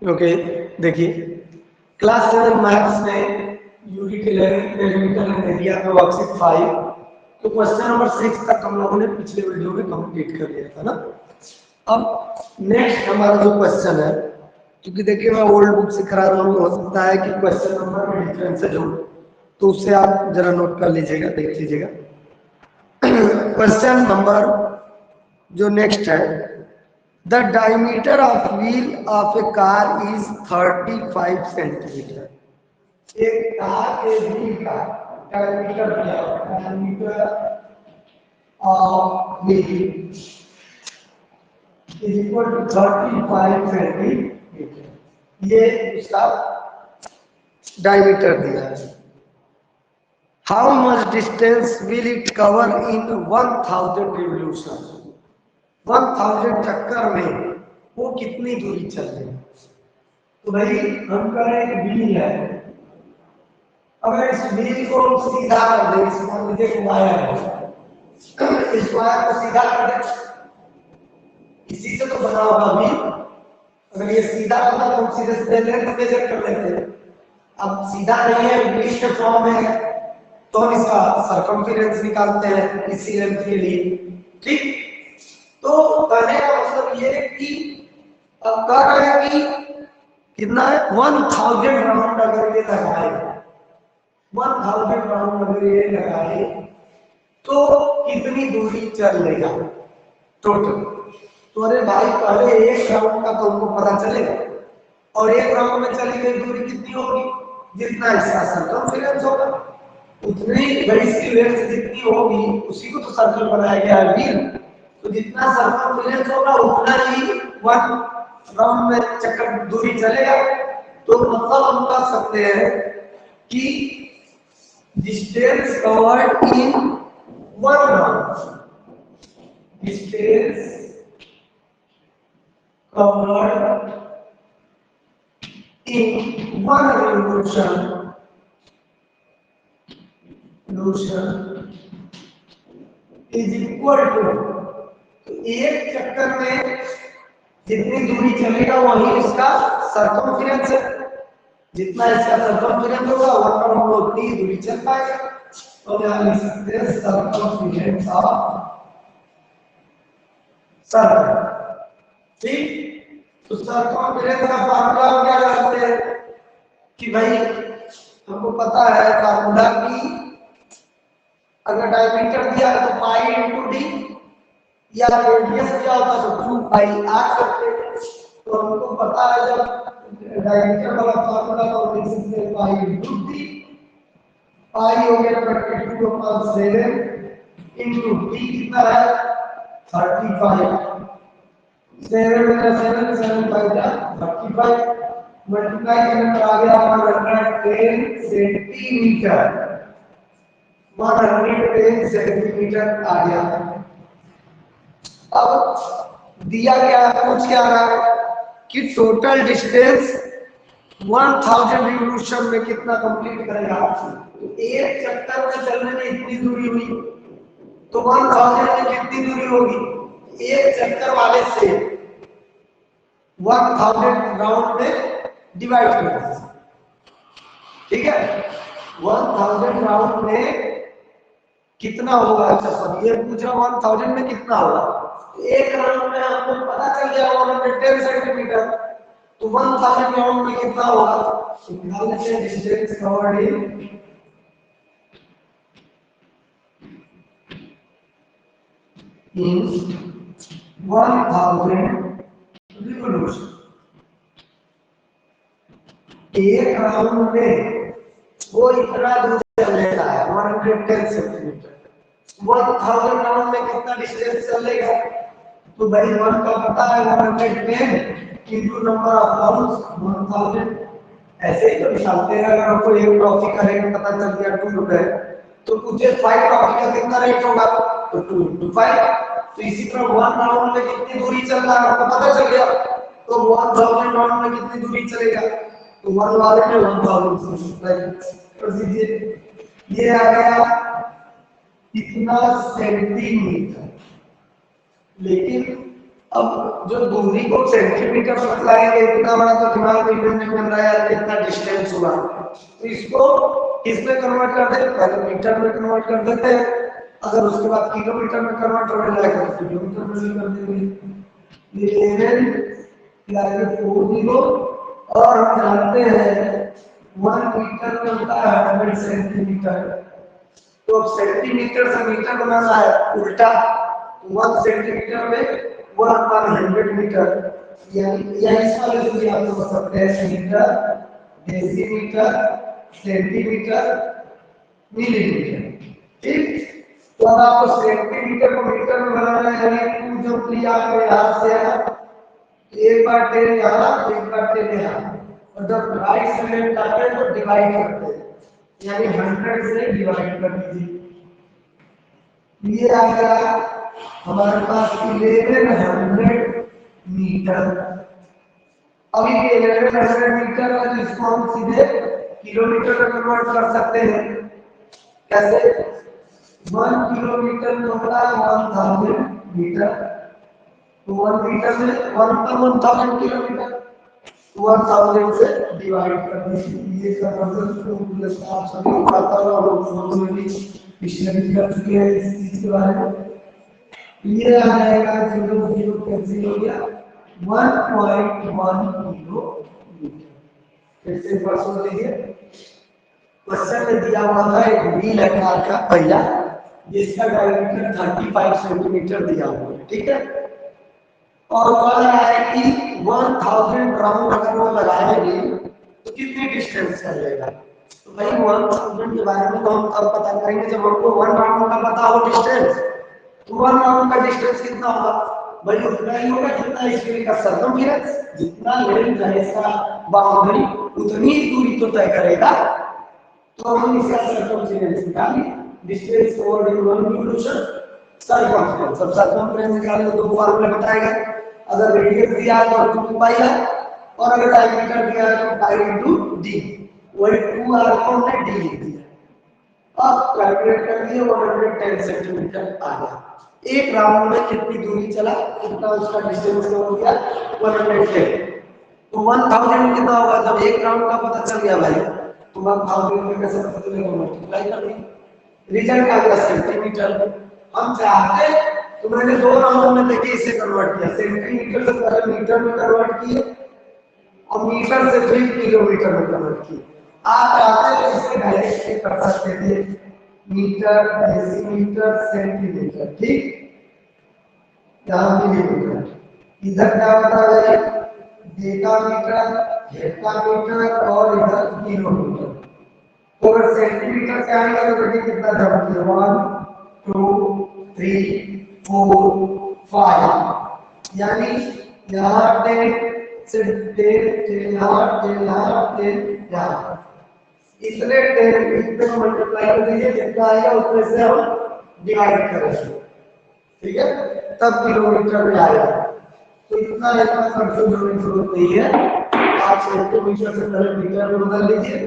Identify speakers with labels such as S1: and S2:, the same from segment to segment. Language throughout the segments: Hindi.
S1: ओके, देखिए क्लास 7 मैथ्स में यूनिट 11 पेरीमीटर एंड एरिया में वर्कशीट 5 तो क्वेश्चन नंबर 6 तक हम लोगों ने पिछले वीडियो में कंप्लीट कर लिया था ना। अब नेक्स्ट हमारा जो क्वेश्चन है, क्योंकि देखिए मैं ओल्ड बुक से करा रहा हूँ, हो सकता है कि क्वेश्चन नंबर में डिफरेंसेज हो, तो उससे आप जरा नोट कर लीजिएगा, देख लीजिएगा। क्वेश्चन नंबर जो नेक्स्ट है, the diameter of wheel of a car is 35 centimetre. एक कार के व्हील का डायमीटर दिया, diameter of wheel is equal to 35 centimetre. ये उसका डायमीटर दिया है। How much distance will it cover in 1000 revolution? 1000 चक्कर में वो कितनी दूरी चल रही है? तो भाई हम करें व्हील है, अगर इस व्हील को सीधा कर दे, इसको मुझे वायर है, इस वायर को सीधा कर दे, इसी से तो बना होगा व्हील। अगर ये सीधा होता तो सीधे सीधे लेंथ मेजर कर लेते हैं। अब सीधा नहीं है, व्हील के फॉर्म में है, तो हम इसका सर्कमफेरेंस निकालते हैं इसी लेंथ के लिए। ठीक, तो कहने का मतलब ये है कि अब कह रहे हैं कि कितना है, 1000 राउंड अगर ये लगाए, 1000 राउंड अगर ये लगाए तो कितनी दूरी चल लेगा टोटल? तो अरे भाई पहले एक राउंड का तो हमको पता चलेगा, और एक राउंड में चली गई दूरी कितनी होगी, जितना इसका सर्कमफेरेंस होगा उतनी बड़ी इसकी लेंथ जितनी होगी, उसी को तो सर्कल बनाया गया है व्हील। तो जितना सर्कमफेरेंस होगा उतना ही 1 राउंड में चक्कर दूरी चलेगा। तो मतलब हम कह सकते हैं कि distance covered in 1 round, distance covered in 1 revolution is equal to, तो एक चक्कर में जितनी दूरी चलेगा वही इसका सर्कमफेरेंस है। जितना इसका सर्कमफेरेंस होगा वहां पर हम लोग उतनी दूरी चल पाएगा। तो यहाँ लिख सकते हैं सर्कमफेरेंस ऑफ सर्कल। ठीक, तो सर्कमफेरेंस का फार्मूला हम क्या जानते हैं कि भाई हमको पता है फार्मूला की, अगर डायमीटर दिया है तो पाई इंटू डी, या रेडियस दिया होता तो 2 पाई आर करते। तो हमको पता है जब डायमीटर वाला फार्मूला तो लिख सकते हैं पाई इंटू डी, पाई हो गया 22/7 इंटू डी कितना है 35, 7 में 7 7 5 35, मल्टीप्लाई करने पर आ गया 110 सेंटीमीटर, 110 सेंटीमीटर आ गया। अब दिया क्या है, पूछ क्या रहा है कि टोटल डिस्टेंस 1000 रिवोल्यूशन में कितना कंप्लीट करेगा। तो एक चक्कर में चलने में इतनी दूरी हुई, तो 1000 में कितनी दूरी होगी, एक चक्कर वाले से 1000 राउंड में डिवाइड कर, ठीक है। 1000 राउंड में कितना होगा, अच्छा सब ये पूछ रहा 1000 में कितना होगा, एक राउंड में हमको पता चल गया 110 सेंटीमीटर, तो 1000 राउंड में कितना होगा, निकालने से डिस्टेंस कवर्ड इन 1000 रिवोल्यूशन। एक राउंड में वो इतना दूर चलेगा 110 सेंटीमीटर, 1000 राउंड में कितना डिस्टेंस चलेगा, तो भाई 1 का पता है 110 इंटू नंबर ऑफ राउंड्स 1000। ऐसे ही तो निकालते हैं, अगर आपको एक ट्रॉफी का रेट पता चल गया 2 रुपए, तो मुझे 5 ट्रॉफी का कितना रेट होगा, तो 2 into 5। तो इसी तरह 1 राउंड में कितनी दूरी चल रहा है आपको पता चल गया, तो 1000 राउंड में कितनी दूरी चलेगा, तो 1 वाले में 1000 सब्सक्राइब कर दीजिए। ये आ गया कितना सेंटीमीटर, लेकिन अब जो दूरी को सेंटीमीटर में लगाएंगे, इतना बड़ा तो दिमाग में नहीं बन रहा है कितना डिस्टेंस हुआ, तो इसको किसमें कन्वर्ट कर दे, पहले मीटर में कन्वर्ट कर देते हैं, अगर उसके बाद किलोमीटर में कन्वर्ट होने लगेगा तो किलोमीटर में भी कर देंगे। ये 1140 और हम जानते हैं 1 मीटर में होता है 100 सेंटीमीटर, तो अब सेंटीमीटर से मीटर बनाना है उल्टा, 1 सेंटीमीटर में 1/100 मीटर, यानी इस वाले से भी आप समझ सकते हैं मीटर, डेसीमीटर, सेंटीमीटर, मिलीमीटर। ठीक, तो अब आपको सेंटीमीटर को मीटर में बनाना है, यानी जो क्रिया आपके हाथ से है, एक बार 10 यहाँ, एक बार 10 यहाँ, और जब राइट से लेफ्ट आते हैं तो डिवाइड करते हैं, यानी 100 से डिवाइड कर दीजिए। ये आ गया हमारे पास 1100 मीटर। अभी ये 1100 मीटर है, जिसको हम सीधे किलोमीटर में कन्वर्ट कर सकते हैं। कैसे? 1 किलोमीटर में होता है 1000 मीटर, तो 1 मीटर में 1/1000 किलोमीटर, 1000 से डिवाइड कर दीजिए। ये कन्वर्जन आप सभी को पता होगा, फोटो में भी पिछले भी कर चुके हैं इस चीज के बारे में। ये आ जाएगा 0 कैंसिल हो गया 1.1 किलो मीटर। फिर से परसों देखिए क्वेश्चन में दिया हुआ था एक व्हील आकार का पहिया जिसका डायमीटर 35 सेंटीमीटर दिया हुआ है, ठीक है, और कह रहा है कि 1000 राउंड अगर वो लगाएंगे तो कितनी डिस्टेंस चलेगा। तो भाई 1000 के बारे में तो हम तब पता करेंगे जब हमको 1 राउंड का पता हो डिस्टेंस, तो 1 राउंड का डिस्टेंस कितना होगा, भाई उतना ही होगा जितना इसके का सर्कमफेरेंस, जितना लेंथ है इसका बाउंड्री उतनी ही दूरी तो तय करेगा। तो हम इसका सर्कमफेरेंस निकालिए, डिस्टेंस ओवर रिवोल्यूशन सर्कमफेरेंस, सब सर्कमफेरेंस निकालेंगे तो फॉर्मूला बताएगा, अगर रेडियस दिया है तो 2 पाई है, और अगर डायमीटर दिया है तो पाई इनटू डी, वही 2 आर को हमने डी लिख दिया। अब कैलकुलेट कर दिए 110 सेंटीमीटर आ गया। एक राउंड में कितनी दूरी चला, कितना उसका डिस्टेंस हो गया 110, तो 1000 कितना होगा, जब एक राउंड का पता चल गया भाई तो 1000 में कैसे पता चलेगा, मल्टीप्लाई कर दिए, रिजल्ट आ गया सेंटीमीटर। हम चाहते तो मैंने 2 राउंड में देखिए इसे कन्वर्ट किया, सेंटीमीटर से पहले मीटर में कन्वर्ट किए और मीटर से फिर किलोमीटर में कन्वर्ट किए। आप चाहते तो इसे डायरेक्ट कर सकते थे, मीटर, डेसीमीटर, सेंटीमीटर, ठीक, यहाँ मिलीमीटर, इधर क्या बता रहे हैं डेकामीटर, हेक्टामीटर और इधर किलोमीटर। तो अगर सेंटीमीटर से आएगा तो देखिए कितना जब 1 2 3 4 5, यानी यहाँ 10 से 10 यहाँ 10 यहाँ 10 यहाँ, इतने 10 इतने मल्टीप्लाई कर दीजिए, जितना आएगा उसमें से हम डिवाइड करेंगे, ठीक है, तब किलोमीटर में आएगा। तो इतना कंफ्यूज होने की जरूरत नहीं है, आप सेंटीमीटर से पहले मीटर में बदल लीजिए,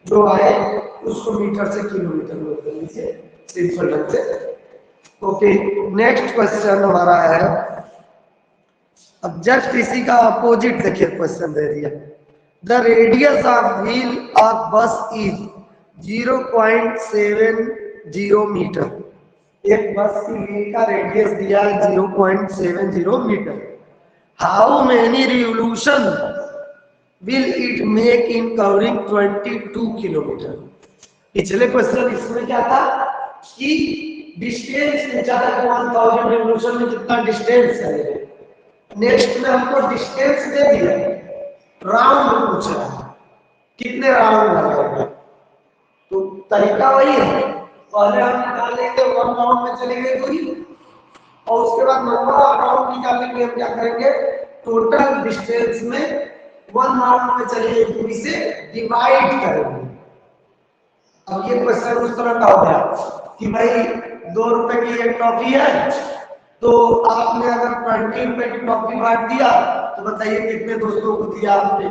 S1: जो आए उसको मीटर से किलोमीटर में बदल लीजिए, सिंपल ढंग से। ओके, नेक्स्ट क्वेश्चन हमारा है, अब जस्ट इसी का अपोजिट देखिए क्वेश्चन दे दिया, the radius of wheel of bus is 0.70 metre. एक बस की व्हील का रेडियस दिया है 0.70 metre. How many revolution will it make in covering 22 kilometre. पिछले क्वेश्चन इसमें क्या था कि डिस्टेंस पूछा था, 1000 रिवोल्यूशन में कितना डिस्टेंस है। नेक्स्ट में हमको डिस्टेंस दे दिया, राउंड पूछा है कितने राउंड लगेगा, तो तरीका वही है, पहले हम निकाल लेंगे 1 राउंड में चलेंगे दूरी, और उसके बाद नंबर ऑफ राउंड निकालने के लिए हम क्या करेंगे, टोटल डिस्टेंस में 1 राउंड में चले दूरी से डिवाइड करेंगे। अब ये क्वेश्चन उस तरह का हो गया कि भाई 2 रुपए की एक टॉफी है, तो आपने अगर 20 रुपए की टॉफी बांट दिया तो बताइए कितने दोस्तों को दिया आपने।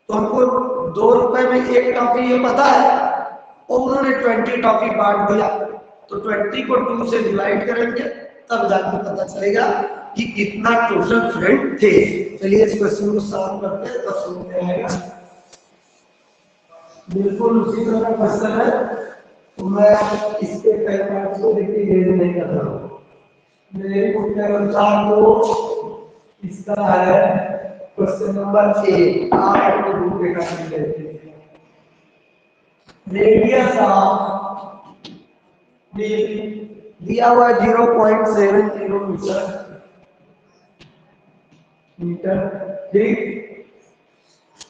S1: तो हमको 2 रुपए में एक टॉफी ये पता है, और उन्होंने 20 टॉफी बांट दिया, तो 20 को 2 से डिवाइड करेंगे तब जाकर पता चलेगा कि कितना टोटल फ्रेंड थे। चलिए इस क्वेश्चन को सॉल्व करते हैं तब समझ में आएगा। बिल्कुल उसी तरह का क्वेश्चन है, तो मैं इसके पहले पार्ट को देखिए ये नहीं कर रहा हूँ। मेरे बुक के अनुसार तो इसका है क्वेश्चन नंबर 1, आप अपने बुक देखा कीजिए। रेडियस ऑफ दिया हुआ 0.70 मीटर, ठीक।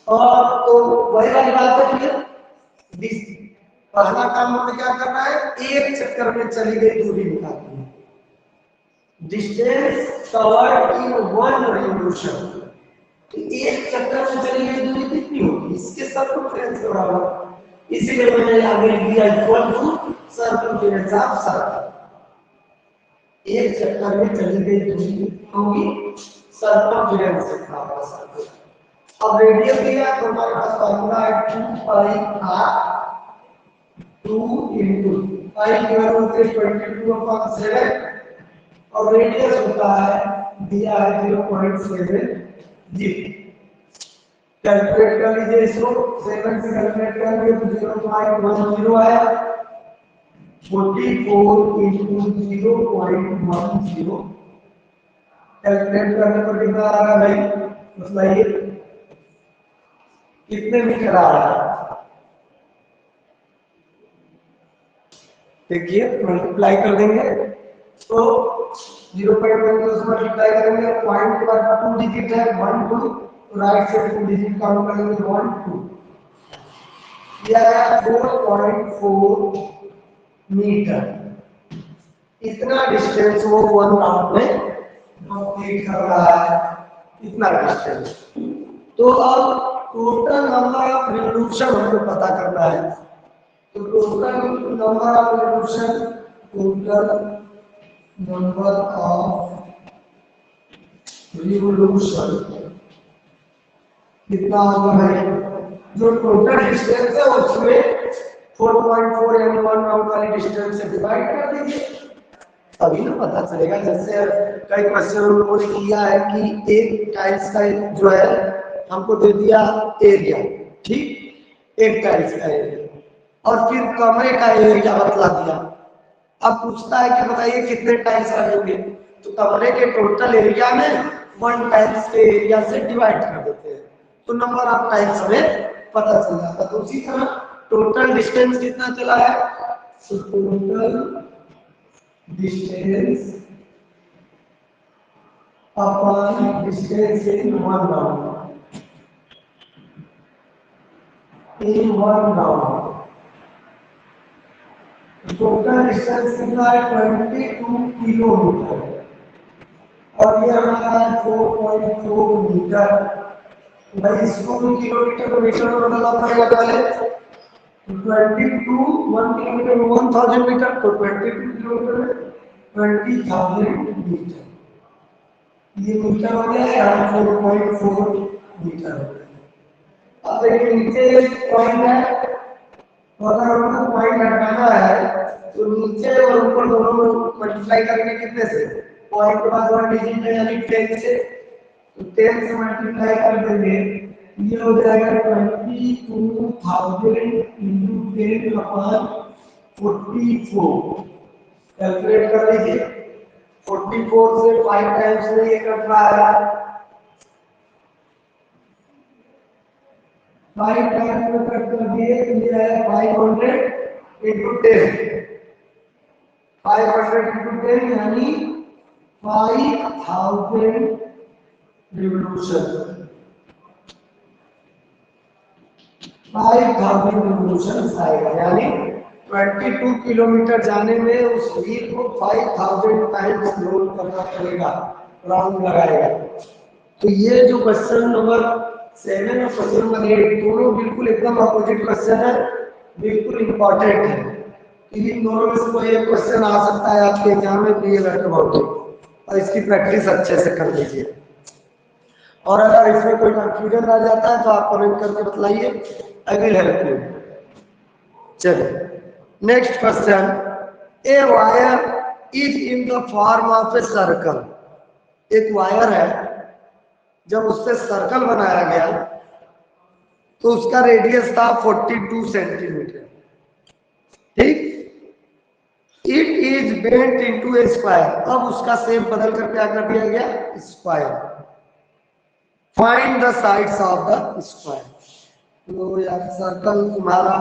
S1: और तो वही वाली बात है कि पहला काम हमें क्या करना है, एक चक्कर में चली गई दूरी निकालनी है। Distance covered in one revolution, एक चक्कर में चली गई दूरी कितनी होगी, इसके सर्कमफ्रेंस के बराबर। इसीलिए मैंने आगे लिख दिया equal to circumference of circle. एक चक्कर में चली गई दूरी कितनी होगी, सर्कमफ्रेंस के बराबर सर्कल। अब रेडियस दिया तो हमारे पास फॉर्मूला है 2 पाई r 2 into पाई की वैल्यू होती है 22/7 और रेडियस होता है दिया है 0.70। कैलकुलेट कर लीजिए इसको, 7 से कैलकुलेट करेंगे तो 0.10 आया। 44 into 0.10 कैलकुलेट करने पर कितना आ रहा है भाई, बताइए कितने मीटर आ रहा है। देखिए मल्टीप्लाई कर देंगे तो 0.10 से मल्टीप्लाई करेंगे, पॉइंट के बाद 2 डिजिट है 1 2, तो राइट से 2 डिजिट काउंट करेंगे 1 2, यह है 4.4 मीटर। इतना डिस्टेंस वो 1 राउंड में कंप्लीट कर रहा है, इतना डिस्टेंस। तो अब टोटल नंबर ऑफ रिवोल्यूशन हमको पता करना है। तो total number of revolution, total number of revolution कितना होगा भाई, जो टोटल डिस्टेंस है उसमें 4.4 यानी 1 राउंड वाली डिस्टेंस से डिवाइड कर दीजिए, तभी ना पता चलेगा। जैसे कई क्वेश्चन हम लोगों ने किया है कि एक टाइल्स का जो है हमको दे दिया एरिया, ठीक, एक टाइल्स का एरिया और फिर कमरे का एरिया बतला दिया। अब पूछता है कि बताइए कितने टाइल्स लगेंगे, तो कमरे के टोटल एरिया में 1 टाइल्स के एरिया से डिवाइड कर देते हैं, तो नंबर ऑफ टाइल्स हमें पता चल जाता है। तो उसी तरह टोटल डिस्टेंस कितना चला है, तो total distance upon distance in 1 round, in 1 round, total distance कितना है 22 किलोमीटर और ये हमारा 4.4 मीटर। भाई इसको किलोमीटर को मीटर में बदलना पड़ेगा पहले, 22 1 किलोमीटर में 1000 मीटर, तो 22 किलोमीटर में 20,000 मीटर, ये मीटर हो गया, यहाँ 4.4 मीटर हो गया। अब देखिए नीचे पॉइंट है, तो अगर हमको पॉइंट हटाना है तो नीचे और ऊपर दोनों को मल्टीप्लाई करेंगे कितने से, पॉइंट के बाद 1 डिजिट है यानी 10 से, तो 10 से मल्टीप्लाई कर देंगे, ये हो जाएगा 22,000 into 10/44। कैलकुलेट कर लीजिए, 44 से 5 टाइम्स में ये कट रहा है, 5 टाइम्स में कट कर दिए तो ये है 500 into 10, 500 into 10 यानी 5000 रिवोल्यूशन, 5000 रिवोल्यूशन आएगा, यानी 22 किलोमीटर जाने में उस व्हील को 5000 टाइम्स रोल करना पड़ेगा, राउंड लगाएगा। तो ये जो क्वेश्चन नंबर 7 और क्वेश्चन नंबर 8 दोनों बिल्कुल एकदम अपोजिट क्वेश्चन है, बिल्कुल इंपॉर्टेंट है। इन दोनों में से कोई एक क्वेश्चन आ सकता है आपके एग्जाम में, प्रिय और इसकी प्रैक्टिस अच्छे से कर लीजिए। और अगर इसमें कोई कंफ्यूजन आ जाता है तो आप कमेंट करके बताइए, आई विल हेल्प यू। चलिए next question, a wire is in the form of a circle, एक वायर है, जब उससे सर्कल बनाया गया तो उसका रेडियस था 42 सेंटीमीटर, ठीक। It is bent into A square, अब उसका शेप बदल कर क्या कर दिया गया, square. Find the sides of the square. तो यार सर्कल तुम्हारा,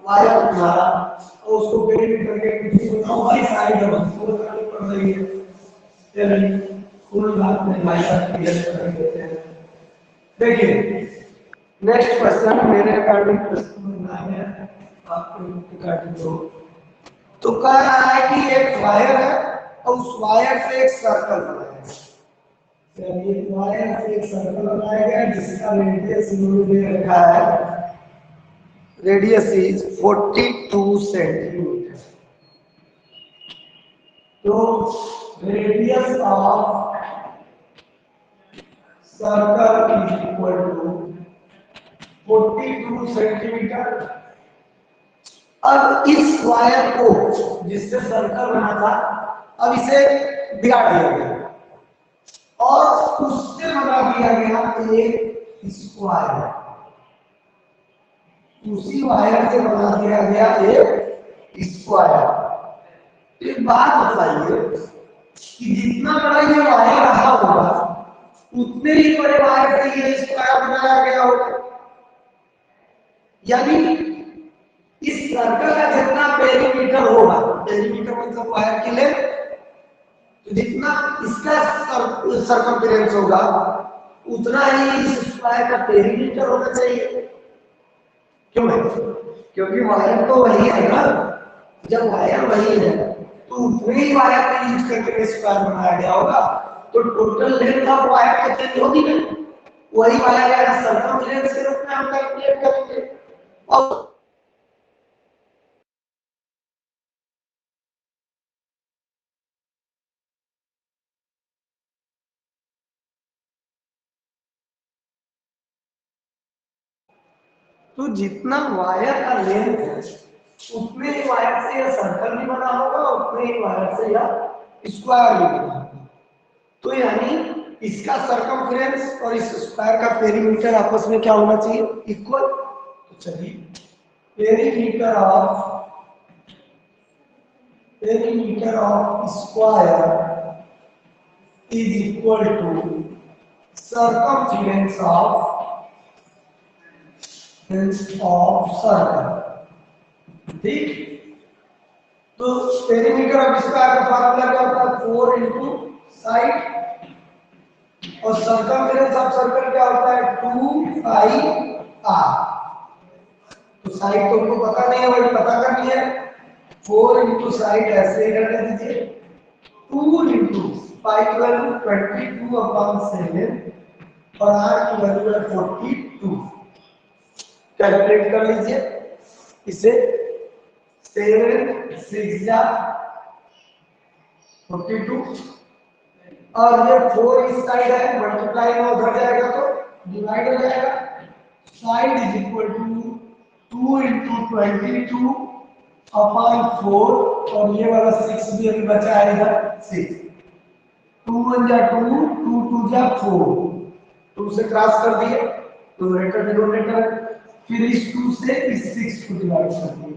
S1: वायर तुम्हारा, और उसको बेंड करके किसी को बताओ भाई साइड अब उसको करनी पड़ रही है। चलिए कोई बात नहीं भाई, साहब क्लियर कर देते हैं। देखिए नेक्स्ट क्वेश्चन मेरे अकॉर्डिंग प्रश्न बना है आपके अकॉर्डिंग। तो कह रहा है कि एक वायर है और उस वायर से एक सर्कल बनाया है। चलिए वायर से एक सर्कल बनाया गया जिसका रेडियस इन्होंने दे रखा है, रेडियस इज 42 सेंटीमीटर। तो radius of circle is equal to 42 centimetre. अब इस वायर को जिससे सर्कल बना था, अब इसे बिगाड़ दिया गया और उससे बना दिया गया एक स्क्वायर। उसी वायर से बना दिया गया एक स्क्वायर। एक बात बताइए कि जितना बड़ा ये वायर रहा होगा उतने ही बड़े वायर से ये स्क्वायर बनाया गया होगा। यानी इस सर्कल का जितना पेरीमीटर होगा, पेरीमीटर मतलब वायर की लेंथ, तो जितना इसका सर्कमफेरेंस होगा उतना ही इस स्क्वायर का पेरीमीटर होना चाहिए। क्यों है? क्योंकि वायर तो वही है ना, जब वायर वही है तो उतने ही वायर का यूज करके स्क्वायर बनाया गया होगा, तो टोटल लेंथ ऑफ वायर तो चेंज होगी नहीं, वही वायर का सर्कमफेरेंस के रूप में हम कैलकुलेट करेंगे। और तो जितना वायर का लेंथ है उतने ही वायर से यह सर्कल भी बना होगा, उतने ही वायर से यह स्क्वायर भी बना होगा। तो यानी इसका सर्कमफ्रेंस और इस स्क्वायर का पेरीमीटर आपस में क्या होना चाहिए, इक्वल। तो चलिए perimeter of square is equal to circumference of circle, ठीक। तो पेरीमीटर ऑफ स्क्वायर का फार्मूला क्या होता है, 4 इंटू साइड, और सर्कमफेरेंस ऑफ सर्कल क्या होता है, 2 पाई आर। तो साइड तो हमको पता नहीं है, वही पता करनी है। 4 इंटू साइड ऐसे ही रहने दीजिए, 2 इंटू पाई की वैल्यू 22/7 और आर की वैल्यू है 42। कैलकुलेट कर लीजिए इसे, 7 6 जा 42, और ये 4 इस साइड है, मल्टीप्लाई में उधर जाएगा तो डिवाइड हो जाएगा। Side is equal to 2 into 22 upon 4, और ये वाला 6 भी अभी बचा है इधर, 6, 2 1 जा 2, 2 2 जा 4, 2 से क्रॉस कर दिए, न्यूमरेटर डिनोमिनेटर, फिर इस 2 से इस 6 को डिवाइड कर दिए,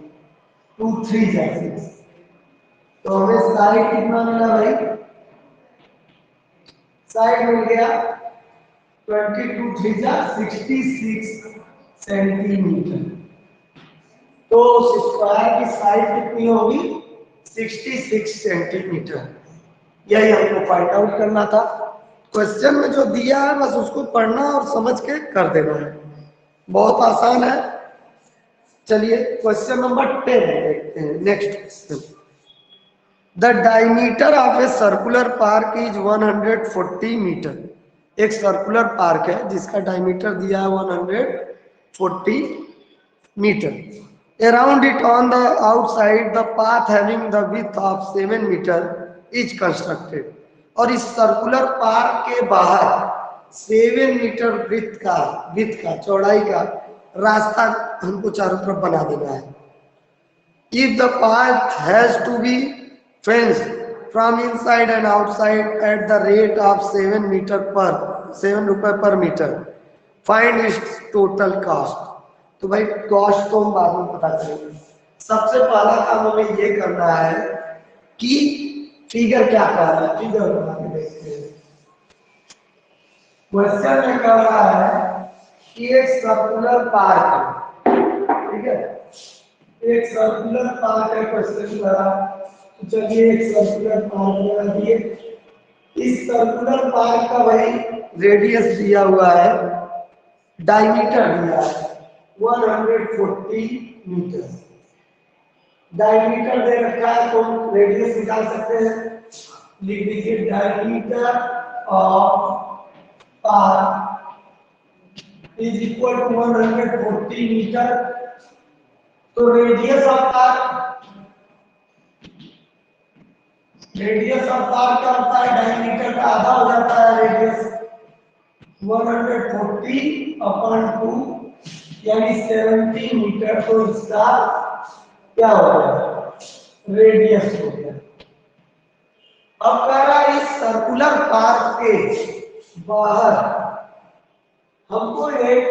S1: 2 3 जा 6। तो हमें साइड कितना मिला भाई, साइड मिल गया 22 3 जा 66 सेंटीमीटर। तो स्क्वायर की साइड कितनी होगी, 66 सेंटीमीटर। यही हमको फाइंड आउट करना था। क्वेश्चन में जो दिया है बस उसको पढ़ना और समझ के कर देना है, बहुत आसान है। चलिए क्वेश्चन नंबर 10 देखते हैं। Next question, the diameter of a circular park is 140 metre. एक सर्कुलर पार्क है जिसका डायमीटर दिया है 140 metre. Around it on the outside, the path having the width of 7 meter is constructed. और इस सर्कुलर पार्क के बाहर 7 मीटर विड्थ का चौड़ाई का रास्ता हमको चारों तरफ बना देना है। If the path has to be fenced, from inside and outside at the rate of 7 रुपए per metre. Find its total cost. तो भाई कॉस्ट तो हम बाद में पता करेंगे, सबसे पहला काम हमें ये करना है कि फिगर क्या कह रहा है, फिगर बना के देखते हैं। क्वेश्चन में कह रहा है कि एक सर्कुलर पार्क है, ठीक है, एक सर्कुलर पार्क है क्वेश्चन करा। तो चलिए एक सर्कुलर पार्क बना दिए। इस सर्कुलर पार्क का भाई रेडियस दिया हुआ है, डायमीटर दिया है 140 मीटर। डायमीटर दे रखा है तो रेडियस निकाल सकते हैं। लिख दीजिए diameter of park is equal to 140 metre. तो रेडियस ऑफ पार्क क्या होता है, डायमीटर का आधा हो जाता है रेडियस। 140 अपॉन 2 यानी 70 मीटर। तो इसका क्या हो गया, रेडियस हो गया। अब कह रहा है इस सर्कुलर पार्क के बाहर हमको एक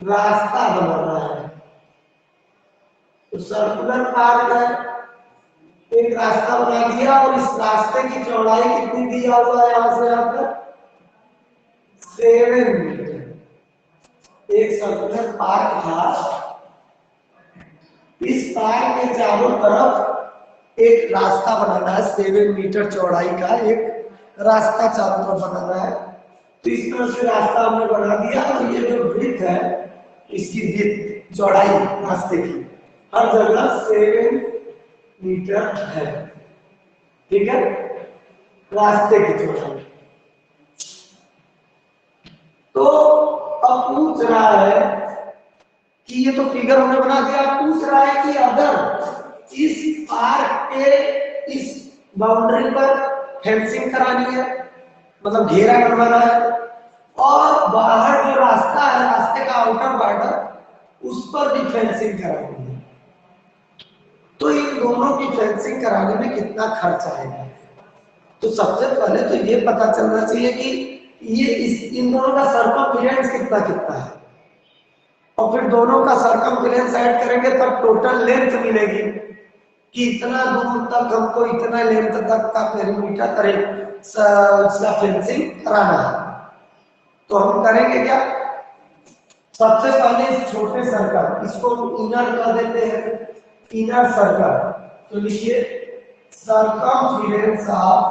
S1: रास्ता बनाना है। तो सर्कुलर पार्क है, एक रास्ता बना दिया और इस रास्ते की चौड़ाई कितनी दिया हुआ है, यहां से यहां तक 7 मीटर। एक सर्कुलर पार्क था, इस पार्क के चारों तरफ एक रास्ता बनाना है, 7 मीटर चौड़ाई का एक रास्ता चारों तरफ बनाना है। तो इस तरह से रास्ता हमने बना दिया और ये जो विड्थ है, इसकी विड्थ चौड़ाई रास्ते की हर जगह 7 मीटर है, ठीक है, रास्ते की चौड़ाई। तो अब पूछ रहा है कि ये तो फिगर हमने बना दिया, पूछ रहा है कि अगर इस पार्क के इस बाउंड्री पर फेंसिंग करानी है, मतलब घेरा बनवाना है, और बाहर जो रास्ता है, रास्ते का आउटर बॉर्डर, उस पर भी फेंसिंग करानी है, तो इन दोनों की फेंसिंग कराने में कितना खर्च आएगा। तो सबसे पहले तो ये पता चलना चाहिए कि ये इन दोनों का सर्कमफेरेंस कितना कितना है, और फिर दोनों का सर्कमफेरेंस ऐड करेंगे तब टोटल लेंथ मिलेगी कि इतना दूर तक हमको इतना लेंथ तक का पेरीमीटर करे इसका फेंसिंग कराना है। तो हम करेंगे क्या, सबसे पहले इस छोटे सर्कल, इसको इनर कर देते हैं, इनर सर्कल। तो लिखिए सर्कमफेरेंस ऑफ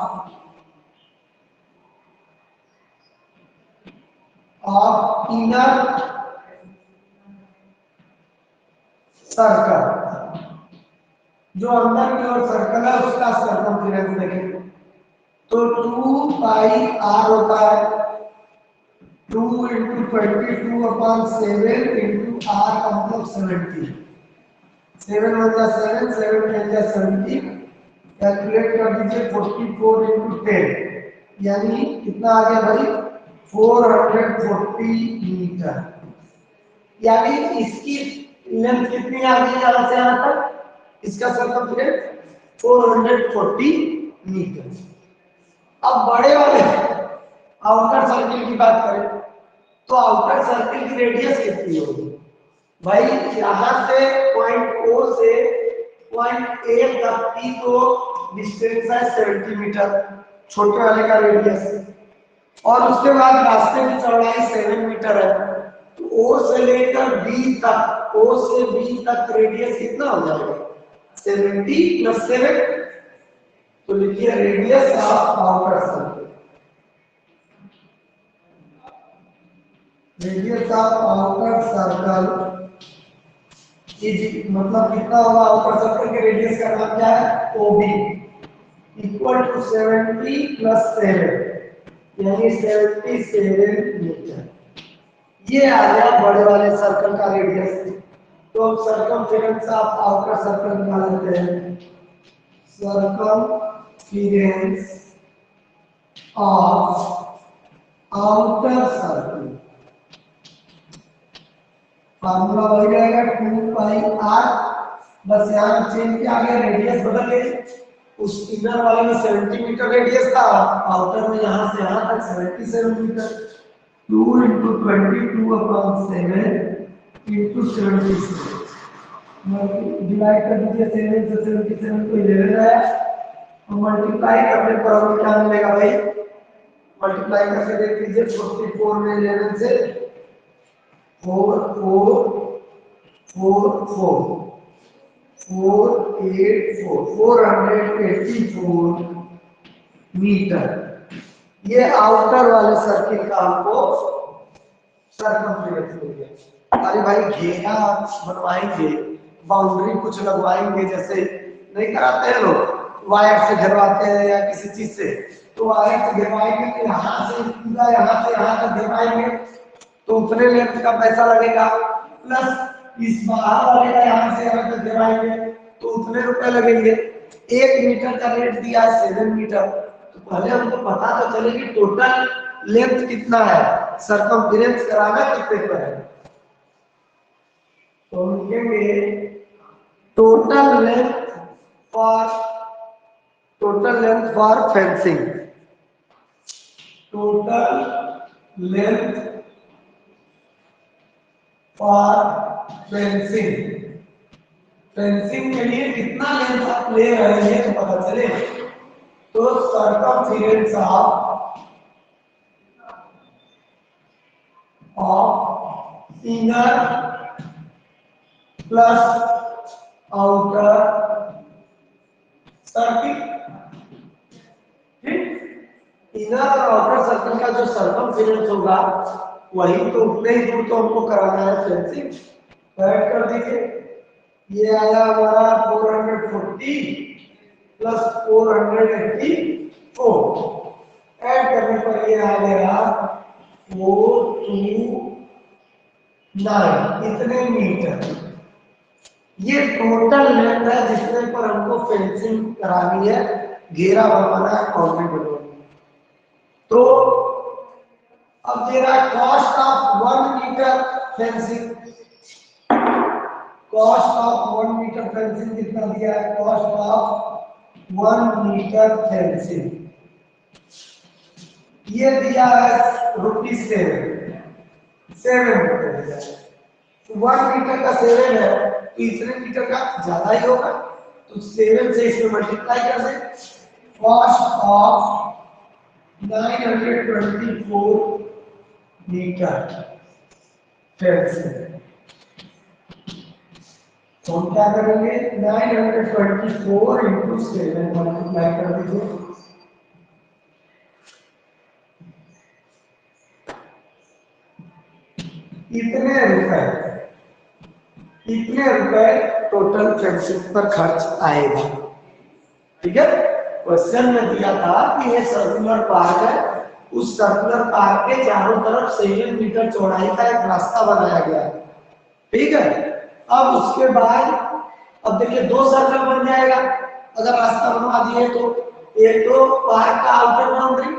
S1: इनर सर्कल, जो अंदर की ओर सर्कल है उसका सर्कमफेरेंस देखेंगे। तो 2 पाई आर होता है 2 into 22 upon 7 into r complex 70। 7 1 जा 7, 7 10 जा 70, कैलकुलेट कर दीजिए 44 into 10 यानी कितना आ गया भाई 440 मीटर। यानी इसकी लेंथ कितनी आ गई यहां से यहां तक, इसका सर्कमफेरेंस 440 मीटर। अब बड़े वाले आउटर सर्किल की बात करें तो आउटर सर्किल की रेडियस कितनी होगी भाई, यहां से पॉइंट ओ से पॉइंट ए तक की तो डिस्टेंस है 70 मीटर, छोटे वाले का रेडियस, और उसके बाद रास्ते की चौड़ाई 7 मीटर है। तो ओ से लेकर बी तक, ओ से बी तक रेडियस कितना हो जाएगा 70 + 7। तो लिखिए radius of outer circle, radius of outer circle is मतलब कितना होगा, आउटर सर्कल के रेडियस का नाम क्या है OB इक्वल टू 70 + 7 यानी 77 मीटर। ये आ गया बड़े वाले सर्कल का रेडियस। तो अब सर्कमफेरेंस ऑफ आउटर सर्कल निकाल लेते हैं। Circumference of outer circle formula वही रहेगा 2 पाई r, बस यहाँ चेंज किया गया, रेडियस बदल गई उस इनर वाले में 70 मीटर रेडियस था, आउटर में यहाँ से यहाँ तक 77 मीटर। 2 इंटू 22/7 इंटू 77 डिवाइड कर दीजिए। 7 से 77 को 11 आया और मल्टीप्लाई करने पर हमें क्या मिलेगा भाई? मल्टीप्लाई करके देख लीजिए। 44 में 11 से 4 4 4 4 484 मीटर। ये आउटर वाले सर्किल का हमको सरकमफ्रेंस मिल गया। अरे भाई घेरा बनवाएंगे, बाउंड्री कुछ लगवाएंगे, जैसे नहीं कराते हैं लोग, वायर से घेरवाते हैं या किसी चीज से, तो वायर से घेरवाएंगे तो यहाँ से पूरा यहाँ से यहाँ तक घेरवाएंगे तो उतने लेंथ का पैसा लगेगा, प्लस इस बाहर वाले का यहाँ से यहाँ तक घेरवाएंगे तो उतने रुपए लगेंगे। 1 मीटर का रेट दिया है 7 मीटर, तो पहले हमको पता तो चले कि टोटल लेंथ कितना है, सरकमफ्रेंस कराना कितने पर है। तो लिखेंगे total length for fencing, total length for fencing. Fencing के लिए कितना लेंथ आप ले रहे हैं तो पता चले। तो circumference of inner plus outer circle, ठीक। इनर और आउटर सर्किल का जो सरकमफ्रेंस होगा वही तो उतने ही दूर तो हमको कराना है फेंसिंग। ऐड कर दीजिए, ये आया हमारा 440 प्लस 484, ऐड करने पर ये आ गया 429 इतने मीटर। ये टोटल लेंथ है जिसने पर हमको फेंसिंग करानी है, घेरा बनवाना है, बाउंड्री बनवानी है। तो अब मेरा cost of 1 metre fencing, cost of 1 metre fencing कितना दिया है? कॉस्ट ऑफ 1 मीटर फेंसिंग ये दिया है ₹7 मीटर। 1 मीटर का 7 है तो इतने मीटर का ज्यादा ही होगा, तो 7 से इसमें मल्टीप्लाई कर दें। Cost of 924 metre fencing. तो हम क्या करेंगे? 924 इंटू 7 मल्टीप्लाई कर दीजिए। इतने रुपए टोटल फेंसिंग पर खर्च आएगा, ठीक है। क्वेश्चन में दिया था कि ये सर्कुलर पार्क है, उस सर्कुलर पार्क के चारों तरफ 7 मीटर चौड़ाई का एक रास्ता बनाया गया है, ठीक है। अब उसके बाद अब देखिए 2 सर्कल बन जाएगा अगर रास्ता बनवा दिए तो, एक तो पार्क का आउटर बाउंड्री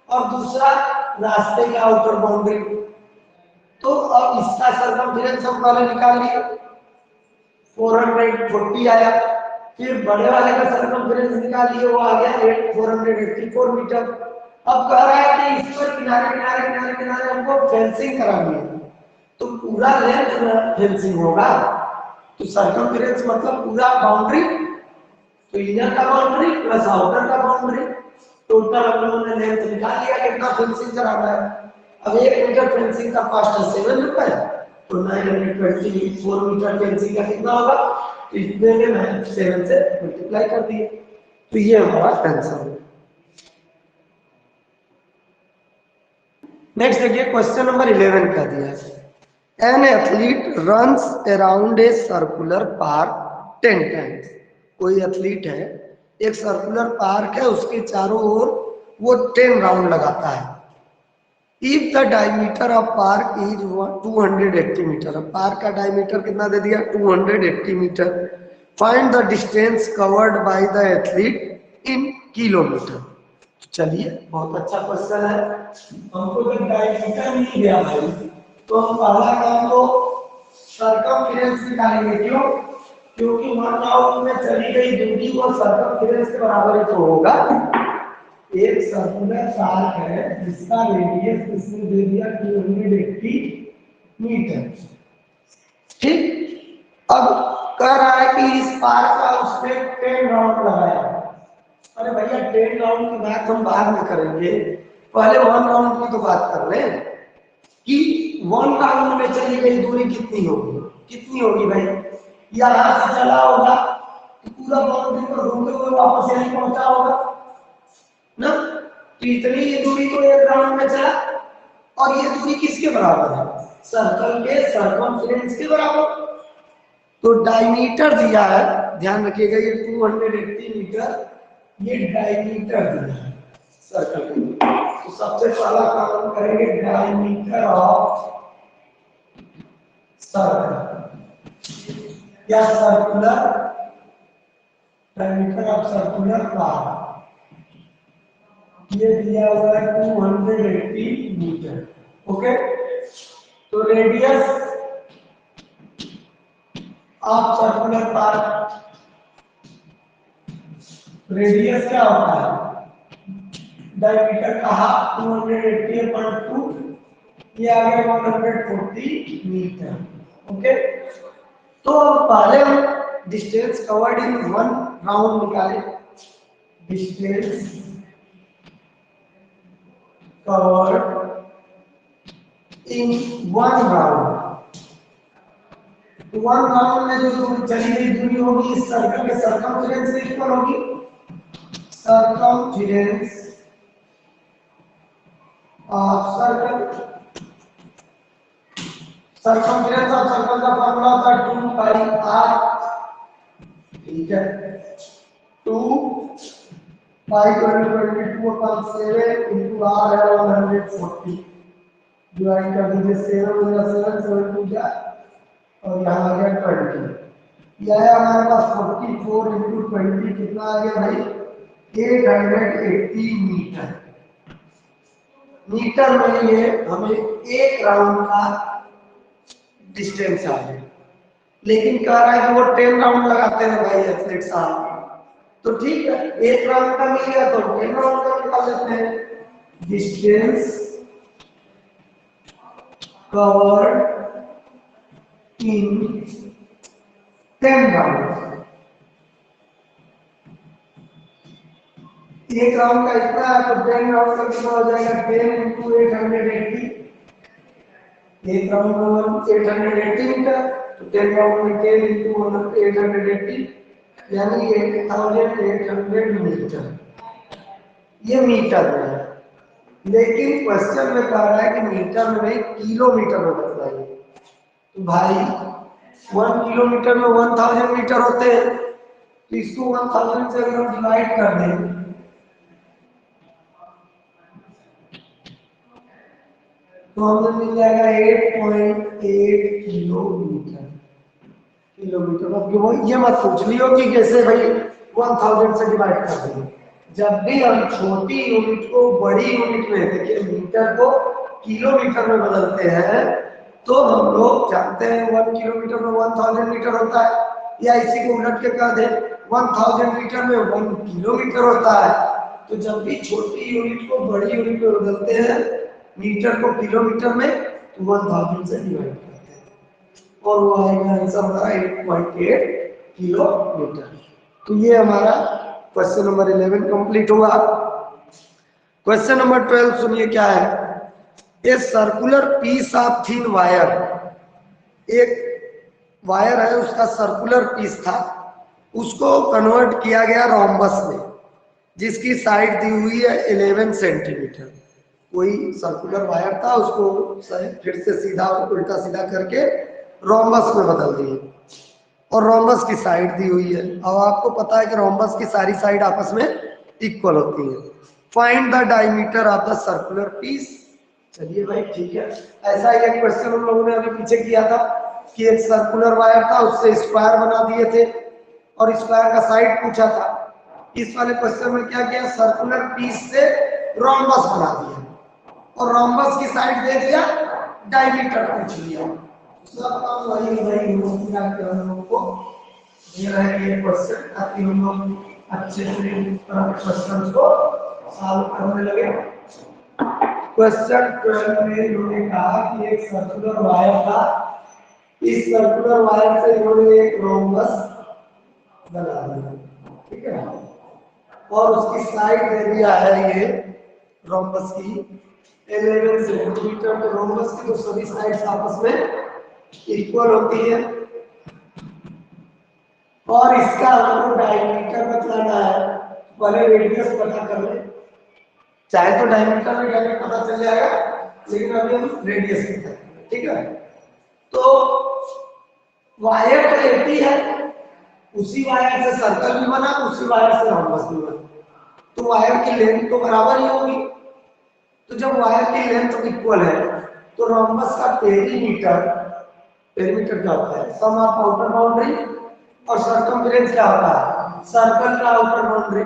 S1: और दूसरा रास्ते का आउटर बाउंड्री। तो अब इसका सरकमफ्रेंस हम पहले निकाल लिए, 440 आया, फिर बड़े वाले का सरकमफ्रेंस निकालिए, वो आ गया 484 मीटर। अब कह रहा है कि इस पर किनारे किनारे किनारे किनारे हमको फेंसिंग करानी है, तो पूरा लेंथ फेंसिंग होगा, तो सरकमफ्रेंस मतलब पूरा बाउंड्री, तो इनर का बाउंड्री प्लस आउटर का बाउंड्री, टोटल हम लोगों ने लेंथ निकाल लिया कितना फेंसिंग कराना है। अब 1 मीटर फेंसिंग का कॉस्ट है 7 रुपए, तो 924 मीटर फेंसिंग का कितना होगा? तो इतने में मैं 7 से मल्टीप्लाई कर दिए, तो ये हमारा आंसर है। नेक्स्ट देखिए क्वेश्चन नंबर 11 का दिया है, an athlete runs around a circular park 10 times. कोई एथलीट है, एक सर्कुलर पार्क है, उसके चारों ओर वो 10 राउंड लगाता है। If the diameter of park is 280 metre, park का डायमीटर कितना दे दिया? 280 metre. Find the distance covered by the athlete in kilometre. चलिए बहुत अच्छा क्वेश्चन है। हमको जब डायमीटर नहीं दिया भाई तो हम पहला काम तो सरकमफ्रेंस निकालेंगे। क्यों? क्योंकि 1 राउंड में चली गई दूरी वो सर्कमफेरेंस के बराबर ही तो होगा। एक सर्कुलर आर्क है जिसका रेडियस इसने दे दिया 280 मीटर। ठीक, अब कह रहा है कि इस पार का उसने 10 राउंड लगाया। अरे भैया 10 राउंड की बात हम बाद में करेंगे, पहले 1 राउंड की तो बात कर ले कि 1 राउंड में चली गई दूरी कितनी होगी। कितनी होगी भाई, यहां से चला होगा तो पूरा बाउंड्री पर घूमते हुए वापस यहीं पहुंचा होगा ना, तो इतनी ये दूरी तो 1 राउंड में चला। और ये दूरी किसके बराबर है, सर्कल के सर्कमफ्रेंस के बराबर। तो डायमीटर दिया है, ध्यान रखिएगा ये 280 मीटर ये डायमीटर दिया है सर्कल का। तो सबसे पहला काम करेंगे डायमीटर ऑफ सर्कल या circular, diameter of circular part ये दिया हुआ है 280 मीटर। ओके, तो radius of circular part, radius क्या होता है, डायमीटर का हाफ 280/2, ये आ गया 140 मीटर। ओके, तो पहले हम डिस्टेंस कवर्ड इन 1 राउंड निकाले। Distance covered in 1 round, 1 round में जो चली गई दूरी होगी इस सर्कल के सर्कमफ्रेंस से इक्वल होगी। Circumference of circle, circumference of circle का फॉर्मूला होता है 2 पाई r। ठीक है, 2 पाई 22/7 into r है 140, डिवाइड कर दीजिए 7 गुना 7 7 टू जा और यहाँ आ गया 20। यह है हमारे पास 44 into 20 कितना आ गया भाई 880 मीटर। मीटर में ये हमें 1 राउंड का डिस्टेंस आ गया। लेकिन कह रहा है कि वो 10 राउंड लगाते हैं भाई एथलीट साहब, तो ठीक है 1 राउंड का मिल गया तो 10 राउंड का निकाल लेते हैं। डिस्टेंस कवर्ड इन 10 राउंड, 1 राउंड का इतना है तो 10 राउंड का कितना हो जाएगा 10 into 880, 1 राउंड में 880 मीटर, तो 10 राउंड में 10 into 880 यानी 8800 मीटर, ये मीटर में है। लेकिन क्वेश्चन में कह रहा है कि मीटर में नहीं किलोमीटर में बताइए। तो भाई 1 किलोमीटर में 1000 मीटर होते हैं, तो इसको 1000 से अगर हम डिवाइड कर दें तो हमें मिल जाएगा 8.8 किलोमीटर। किलोमीटर अब ये मत पूछ लियो कि कैसे भाई 1000 से डिवाइड कर देंगे। जब भी हम छोटी यूनिट को बड़ी यूनिट में, देखिए मीटर को किलोमीटर में बदलते हैं तो हम लोग जानते हैं 1 किलोमीटर में 1000 मीटर होता है, या इसी को उलट के कह दे 1000 मीटर में 1 किलोमीटर होता है। तो जब भी छोटी यूनिट को बड़ी यूनिट में बदलते हैं मीटर को किलोमीटर में तो 1000 से डिवाइड करते हैं और वो आएगा आंसर हमारा 8.8 किलोमीटर। तो ये हमारा क्वेश्चन नंबर 11 कंप्लीट हुआ। क्वेश्चन नंबर 12 सुनिए क्या है। A circular piece of thin wire, एक वायर है उसका सर्कुलर पीस था, उसको कन्वर्ट किया गया रोम्बस में जिसकी साइड दी हुई है 11 सेंटीमीटर। कोई सर्कुलर वायर था उसको फिर से सीधा उल्टा सीधा करके रोम्बस में बदल दिए और रोम्बस की साइड दी हुई है। अब आपको पता है कि रोम्बस की सारी साइड आपस में इक्वल होती है। Find the diameter of the circular piece. चलिए भाई ठीक है, ऐसा ही एक क्वेश्चन हम लोगों ने अभी पीछे किया था कि एक सर्कुलर वायर था उससे स्क्वायर बना दिए थे और स्क्वायर का साइड पूछा था। इस वाले क्वेश्चन में क्या किया, सर्कुलर पीस से रोम्बस बना दिया और रोम्बस की साइड दे दिया, डायमीटर पूछ लिया। सब काम वही हम लोगों को ये रहेगा ये क्वेश्चन, ताकि हम लोग अच्छे से क्वेश्चन को सॉल्व करने लगे। क्वेश्चन 12 में इन्होंने कहा कि एक सर्कुलर वायर था, इस सर्कुलर वायर से इन्होंने एक रोम्बस बना दिया, ठीक है, और उसकी साइड एरिया है ये रोम्बस की 11 सेंटीमीटर। तो रोम्बस की तो सभी साइड्स आपस में इक्वल होती है, और इसका हमको डायमीटर बताना है। पहले रेडियस पता कर ले, चाहे तो डायमीटर में डायरेक्ट पता चल जाएगा, लेकिन अभी हम रेडियस पता करेंगे, ठीक है। तो वायर तो एक ही है, उसी वायर से सर्कल भी बना, उसी वायर से रोम्बस भी बना, तो वायर की लेंथ तो बराबर ही होगी। तो जब वायर की लेंथ इक्वल है तो रोम्बस का पेरीमीटर, पेरीमीटर क्या होता है, सम ऑफ आउटर बाउंड्री, और सरकमफ्रेंस क्या होता है, सर्कल का आउटर बाउंड्री।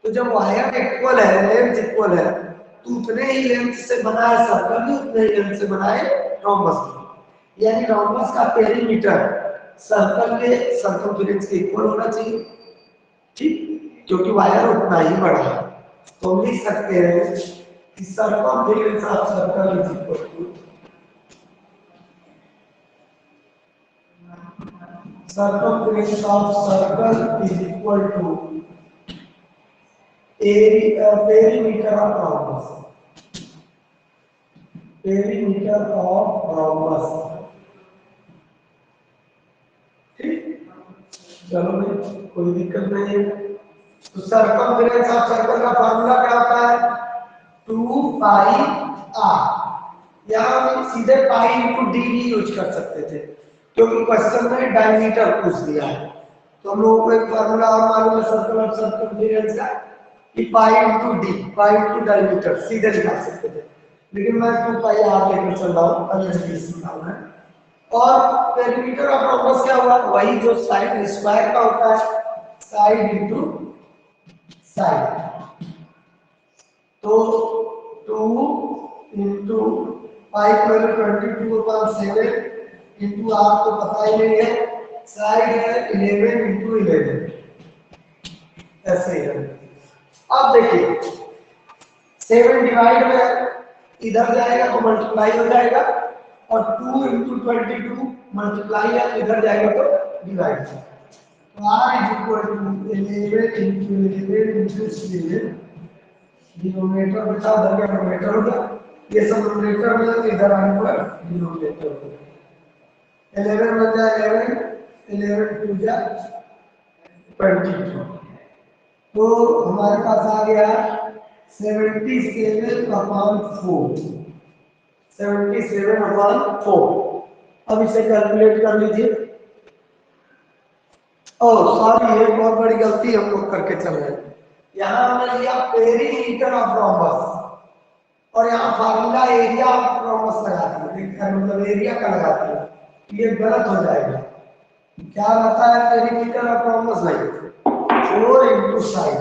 S1: तो जब वायर इक्वल है, लेंथ इक्वल है, तो उतने ही लेंथ से बना है सर्कल भी, उतने ही लेंथ से बना है रोम्बस भी। यानी रोम्बस का पेरीमीटर सर्कल के सरकमफ्रेंस के इक्वल होना चाहिए, ठीक, क्योंकि वायर उतना ही बड़ा है। तो हम लिख सकते हैं कि circumference of circle is equal to circumference of circle is equal to area perimeter of rhombus, perimeter of rhombus, ठीक। चलो भाई, कोई दिक्कत नहीं है। तो circumference of circle का फार्मूला क्या होता है, 2 पाई r। यहाँ हम सीधे पाई इंटू डी भी यूज कर सकते थे, क्योंकि क्वेश्चन में डायमीटर पूछ दिया है। तो हम लोगों को एक फार्मूला और मालूम है सर्कल ऑफ सर्कमफेरेंस का, कि pi into D, pi into diameter सीधे निकाल सकते थे, लेकिन मैं 2 पाई आर लेकर चल रहा हूँ, अलग निकालना है। और पेरीमीटर ऑफ रोम्बस क्या हुआ, वही जो साइड स्क्वायर का होता है, साइड इंटू साइड। तो 2 इंटू पाई को 22/7 इंटू आर तो पता ही नहीं है, साइड है 11 इंटू 11, ऐसे ही है। अब देखिए 7 डिवाइड में इधर जाएगा तो मल्टीप्लाई हो जाएगा, और 2 इंटू 22 मल्टीप्लाई है, इधर जाएगा तो डिवाइड। तो r is equal to 11 into 11 into 7, denominator बचा, उधर का न्यूमरेटर हो गया, ये सब न्यूमरेटर में तो इधर आने पर डिनोमिनेटर हो गया। 11 बन जाए 11, 11 टू जा 22, तो हमारे पास आ गया 77/4, 77/4। अब इसे कैलकुलेट कर लीजिए। ओह सॉरी, एक बहुत बड़ी गलती हम लोग करके चल रहे हैं। यहाँ हमने लिया पेरीमीटर ऑफ रोम्बस, और यहाँ फार्मूला एरिया ऑफ रोम्बस लगा दिया, मतलब एरिया का लगा दिया, ये गलत हो जाएगा। क्या रहता है पेरीमीटर ऑफ रोम्बस भाई, 4 into side,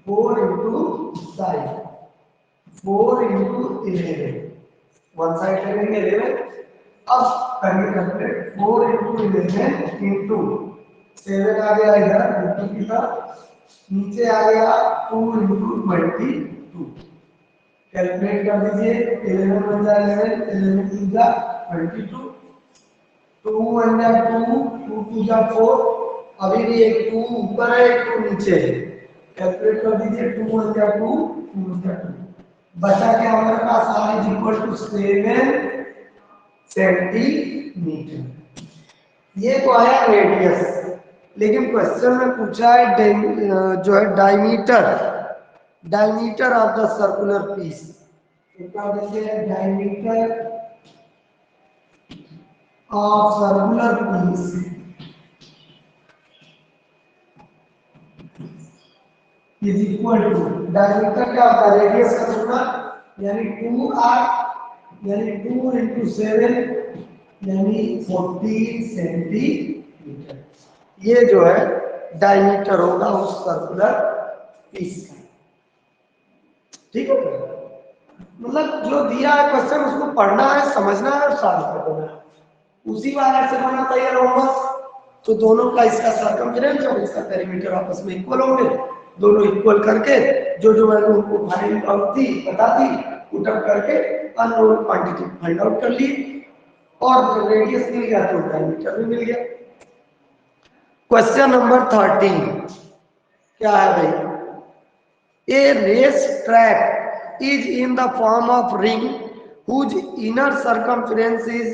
S1: 4 into side, 4 into 11, one side करेंगे 11। अब करेंगे कंप्लीट, 4 इंटू 11 इंटू 7 आ गया इधर ऊपर की तरफ, नीचे आ गया 2 इंटू 22, कैलकुलेट कर दीजिए। 11 बन जाए 11, 11 टू जा 22, 2 बन जाए 2, 2 टू जा 4, अभी भी एक 2 ऊपर है एक 2 नीचे है, कैलकुलेट कर दीजिए। 2 बन जाए 2, 2 बन जाए 2, बचा क्या हमारे पास, r is equal to 7 centimetre. ये तो आया रेडियस, लेकिन क्वेश्चन में पूछा है जो है diameter, diameter of the circular piece. क्या देखिए, diameter of circular piece is equal to, diameter क्या होता है, रेडियस का टुकड़ा, यानी 2r, यानी 2 इंटू 7 यानी 14 सेंटीमीटर। ये जो है डायमीटर होगा उस सर्कुलर पीस का, ठीक है। मतलब जो दिया है क्वेश्चन उसको पढ़ना है, समझना है और सॉल्व करना है। उसी वायर से बना था ये रोम्बस, तो दोनों का इसका सर्कमफेरेंस और इसका पेरीमीटर आपस में इक्वल होंगे, दोनों इक्वल करके जो मैंने उनको फाइंड आउट थी बता दी, पुटअप करके अननोन क्वांटिटी फाइंड आउट कर ली और जो रेडियस मिल गया तो डायमीटर भी मिल गया। क्वेश्चन नंबर 13 क्या है भाई? A race track is in the form of ring whose inner circumference is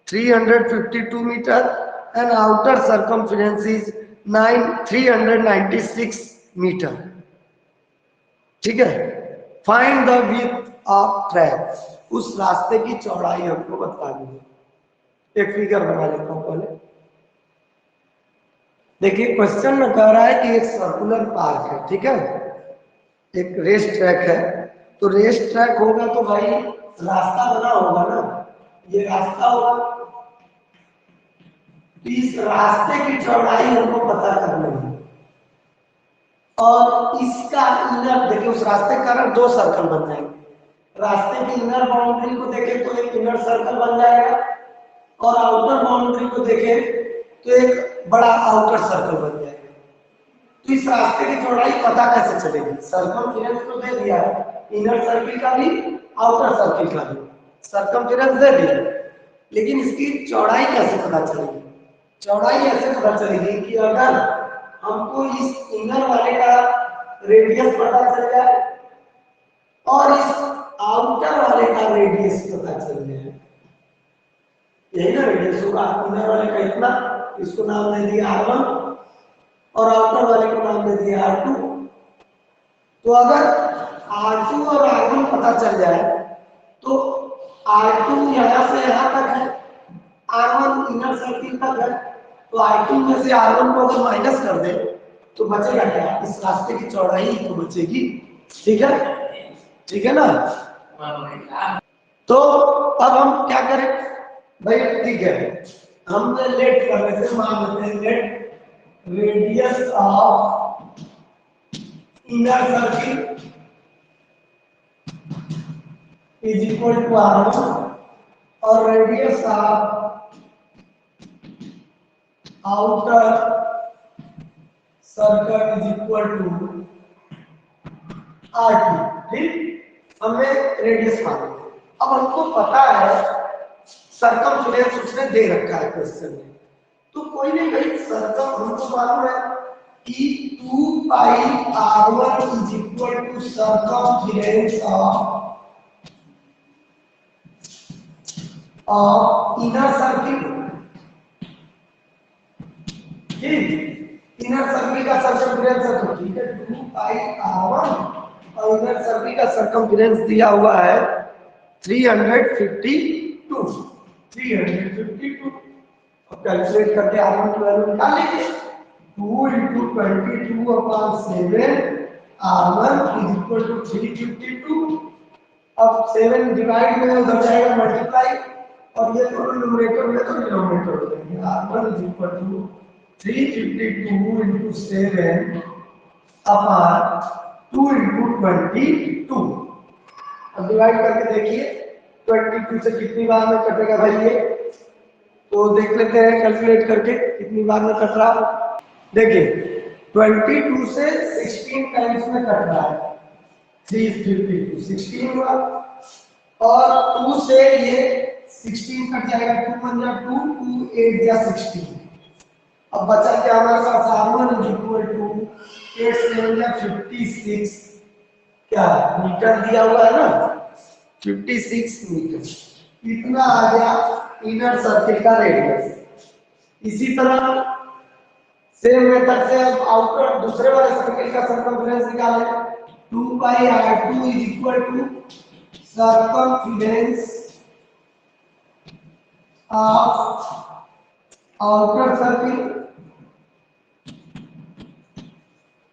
S1: 352 meter and outer circumference is 396 meter। ठीक है, find the width of track, उस रास्ते की चौड़ाई हमको बता दीजिए। एक फिगर बना लेता हूं पहले। देखिए क्वेश्चन में कह रहा है कि एक सर्कुलर पार्क है, ठीक है, एक रेस ट्रैक है, तो रेस ट्रैक होगा तो भाई रास्ता बना होगा ना, ये रास्ता होगा, तो इस रास्ते की चौड़ाई हमको पता करनी है और इसका इनर, देखिए उस रास्ते का कारण दो सर्कल बन जाएंगे। रास्ते की इनर बाउंड्री को देखें तो एक इनर सर्कल बन जाएगा और आउटर बाउंड्री को देखें तो एक बड़ा आउटर सर्कल बन जाएगा। तो इस रास्ते की चौड़ाई पता कैसे चलेगी? सर्कमफेरेंस तो दे दिया है, इनर सर्किल का भी आउटर सर्किल का भी सर्कमफेरेंस दे दिया, लेकिन इसकी चौड़ाई कैसे पता चलेगी? चौड़ाई ऐसे पता चलेगी कि अगर हमको इस इनर वाले का रेडियस पता चल जाए और इस आउटर वाले का रेडियस पता चल जाए, यही ना रेडियस होगा, इनर वाले का इतना, इसको नाम दे दिया R1 और आउटर वाले को नाम दे दिया R2। तो अगर R2 और R1 पता चल जाए तो R2 यहाँ से यहाँ तक है, R1 इनर सर्किल तक है, तो R2 में से R1 को अगर माइनस कर दे तो बचेगा क्या? इस रास्ते की चौड़ाई तो बचेगी। ठीक है, ठीक है ना? तो अब हम क्या करें भाई? ठीक है, हमने लेट कर लेते हैं, मान लेते हैं let radius of inner circle is equal to R1 और radius of outer circle is equal to R2। ठीक, हमने रेडियस मान लिया। अब हमको पता है सर्कमफेरेंस उसने दे रखा है क्वेश्चन में, तो कोई नहीं भाई, सर्कम हमको मालूम है कि 2 pi R1 is equal to circumference of inner circle. Inner circle का सर्कमफेरेंस है तो ठीक है, 2 पाई R1 और इनर सर्किल का सर्कमफेरेंस दिया हुआ है 352। अब कैलकुलेट करके R1 की वैल्यू निकाल लीजिए। 2 into 22/7 R1 is equal to 352। अब 7 डिवाइड में उधर जाएगा मल्टीप्लाई और ये दोनों न्यूमरेटर में तो डिनोमिनेटर हो जाएंगे। R1 is equal to 352 into 7 upon 2 into 22। अब डिवाइड करके देखिए 22 से कितनी बार में कटेगा भाई ये, तो देख लेते हैं कैलकुलेट करके कितनी बार में कट रहा। देखिए 22 से 16 टाइम्स में कट रहा है, 352 16 हुआ और 2 से ये 16 कट जाएगा, 2 1 जा 2, 2 8 जा 16। अब बचा क्या हमारे पास? R1 इज इक्वल टू 8 7 जा 56 क्या मीटर दिया हुआ है ना, 56 मीटर। इतना आ गया इनर सर्किल का रेडियस। इसी तरह सेम मेथड से अब आउटर दूसरे वाले सर्किल का सर्कमफेरेंस निकालें। 2 pi R2 is equal to circumference of outer circle.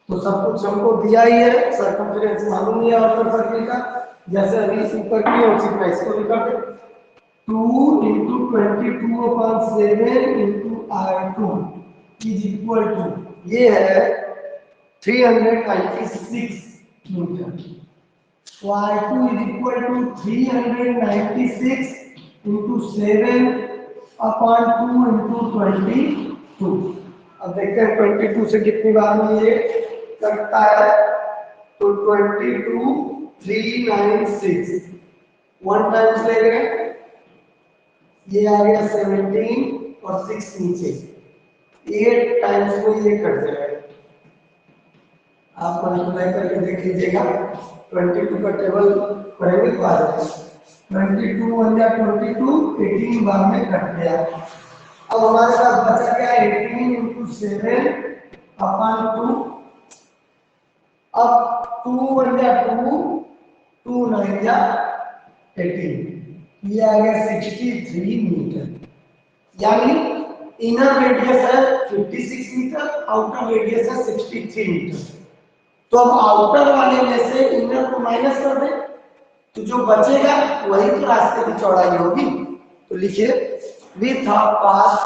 S1: तो सब कुछ हमको दिया ही है, सर्कमफेरेंस मालूम ही है आउटर सर्किल का, जैसे अभी ऊपर की और उसी में इसको लिखा है 2 into 22/7 into R2 is equal to, ये है 396 न्यूटन। तो R2 is equal to 396 into 7/2 into 22। 2। अब देखते हैं 22 से कितनी बार में ये कटता है। तो 22 396 1 टाइम्स ले गए, ये आ गया 17 और 6 नीचे, 8 टाइम्स में ये कट जाएगा। आप मल्टीप्लाई करके देख लीजिएगा, 22 का टेबल करेंगे तो आ जाएगा। 22 1 या 22 18 बार में कट गया। अब हमारे पास बचा क्या, 18 इंटू 7 अपॉन 2। अब 2 1 या 2, 2 9 या 18, ये आ गया 63 मीटर। यानी इनर रेडियस है 56 मीटर, आउटर रेडियस है 63 मीटर। तो अब आउटर वाले में से इनर को माइनस कर दें, तो जो बचेगा वही तो रास्ते की चौड़ाई होगी। तो लिखिए width of path,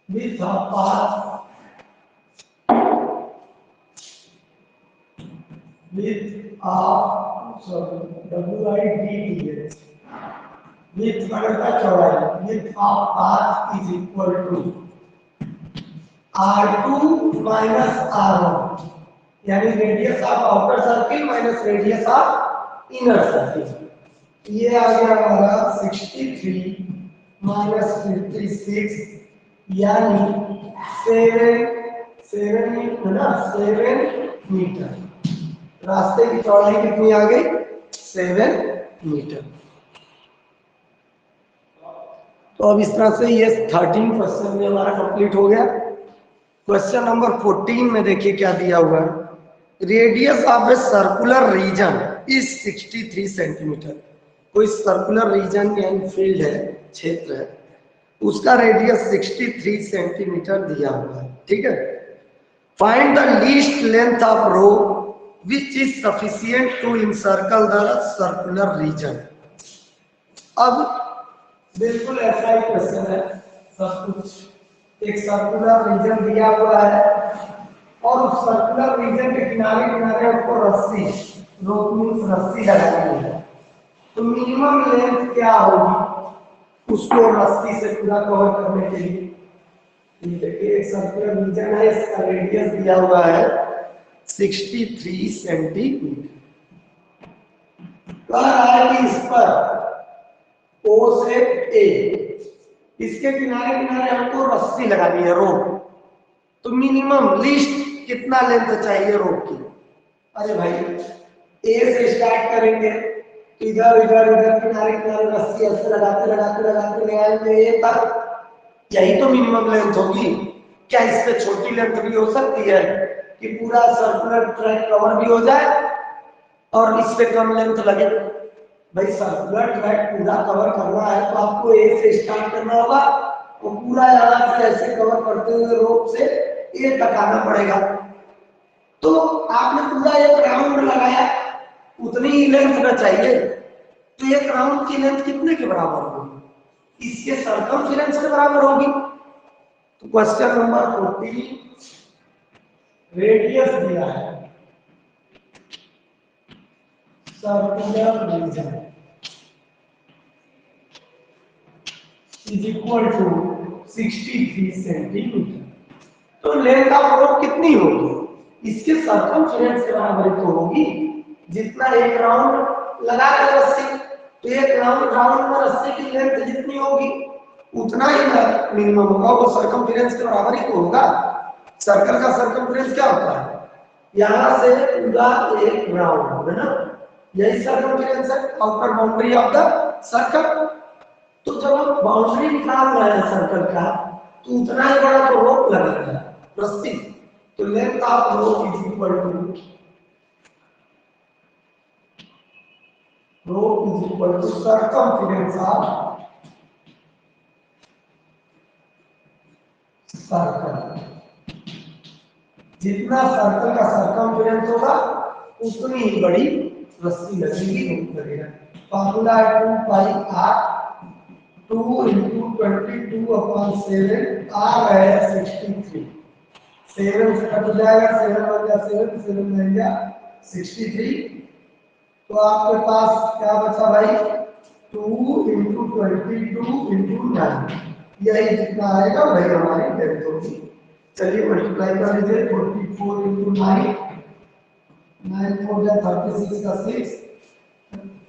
S1: width of path, width of WIDTH, width का चौड़ाई, width of path is equal to R2 minus R1, यानी radius of outer circle minus radius of inner circle. ये आ गया हमारा 63 माइनस 56, यानी 7 मीटर। रास्ते की चौड़ाई कितनी आ गई, 7 मीटर। तो अब इस तरह से ये 13 क्वेश्चन में हमारा कंप्लीट हो गया। क्वेश्चन नंबर 14 में देखिए क्या दिया हुआ है, radius of a circular region is 63 centimetre. कोई सर्कुलर रीजन यानी फील्ड है, क्षेत्र है, उसका रेडियस 63 सेंटीमीटर दिया हुआ है, ठीक है। Find the least length of rope which is sufficient to encircle the circular region. अब बिल्कुल ऐसा ही क्वेश्चन है, सब कुछ एक सर्कुलर रीजन दिया हुआ है और उस सर्कुलर रीजन के किनारे किनारे आपको रस्सी, रोप मींस रस्सी लगानी है। तो मिनिमम लेंथ क्या होगी उसको रस्सी से पूरा कवर करने के लिए। देखिए एक सर्कुलर रीजन है, इसका रेडियस दिया हुआ है 63 सेंटीमीटर। कह रहा है कि इस पर O से A, इसके किनारे किनारे हमको रस्सी लगानी है, रोप। तो मिनिमम लीस्ट कितना लेंथ चाहिए रोप की। अरे भाई ए से स्टार्ट करेंगे, इधर इधर इधर किनारे किनारे रस्सी ऐसे लगाते लगाते लगाते ले आएंगे ए तक, यही तो मिनिमम लेंथ होगी। क्या इससे छोटी लेंथ भी हो सकती है कि पूरा सर्कुलर ट्रैक कवर भी हो जाए और इससे कम लेंथ लगे। भाई सर्कुलर ट्रैक पूरा कवर करना है तो आपको ए से स्टार्ट करना होगा और पूरा यहाँ से ऐसे कवर करते हुए रोप से ए तक आना पड़ेगा। तो आपने पूरा एक राउंड लगाया, उतनी ही लेंथ ना चाहिए। तो एक राउंड की लेंथ कितने के बराबर होगी, इसके सर्कमफेरेंस के बराबर होगी। तो क्वेश्चन नंबर 14 रेडियस दिया है circular region is equal to 63 centimetre. तो लेंथ ऑफ रोप कितनी होगी, इसके सर्कमफेरेंस के बराबर तो होगी। जितना एक राउंड लगा रहे रस्सी, तो एक राउंड में रस्सी की लेंथ जितनी होगी उतना ही मिनिमम होगा, वो सर्कमफेरेंस के बराबर ही तो होगा। सर्कल का सर्कमफेरेंस क्या होता है, यहां से पूरा एक राउंड है ना, यही सर्कमफेरेंस है, outer boundary of the circle. तो जब हम बाउंड्री निकाल रहे हैं सर्कल का, तो उतना ही बड़ा तो रोप लगेगा, रस्सी। तो length of rope is equal to circumference of circle. जितना सर्कल का सर्कमफेरेंस होगा उतनी ही बड़ी रस्सी लगेगी, रोप लगेगा। फॉर्मूला है 2 पाई r 2 into 22 upon 7, आ रहा है 63। 7 से कट जाएगा, 7 बन गया 7, 7 बन गया 63। तो आपके पास क्या बचा भाई, 2 into 22 into 9, यही जितना आएगा वही हमारी लेंथ होगी। चलिए मल्टीप्लाई कर लीजिए 44 इंटू 9, 9 4 36 का 6,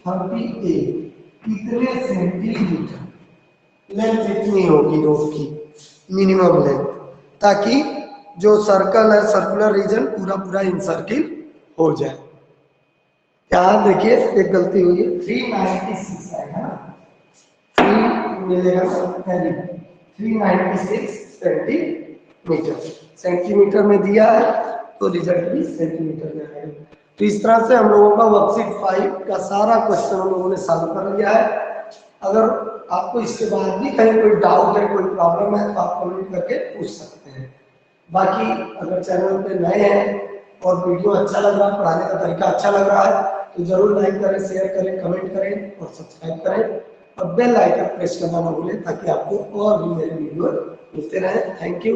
S1: 38 कितने सेंटीमीटर लेंथ इतनी होगी रोड की मिनिमम लेंथ, ताकि जो सर्कल है सर्कुलर रीजन पूरा पूरा इनसर्किल हो जाए। यहाँ देखिए एक गलती हुई है, 396 आएगा ना, 3 मिलेगा 396 सेंटीमीटर, सेंटीमीटर में दिया है तो रिजल्ट भी सेंटीमीटर में आएगा। तो इस तरह से हम लोगों का वर्कशीट 5 का सारा क्वेश्चन हम लोगों ने सॉल्व कर लिया है। अगर आपको इसके बाद भी कहीं कोई डाउट है, कोई प्रॉब्लम है तो आप कमेंट करके पूछ सकते हैं। बाकी अगर चैनल पे नए हैं और वीडियो अच्छा लग रहा है, पढ़ाने का तरीका अच्छा लग रहा है तो जरूर लाइक करें, शेयर करें, कमेंट करें और सब्सक्राइब करें और बेल आइकन प्रेस करना ना भूलें ताकि आपको और भी मेरे वीडियो मिलते रहें। Thank you.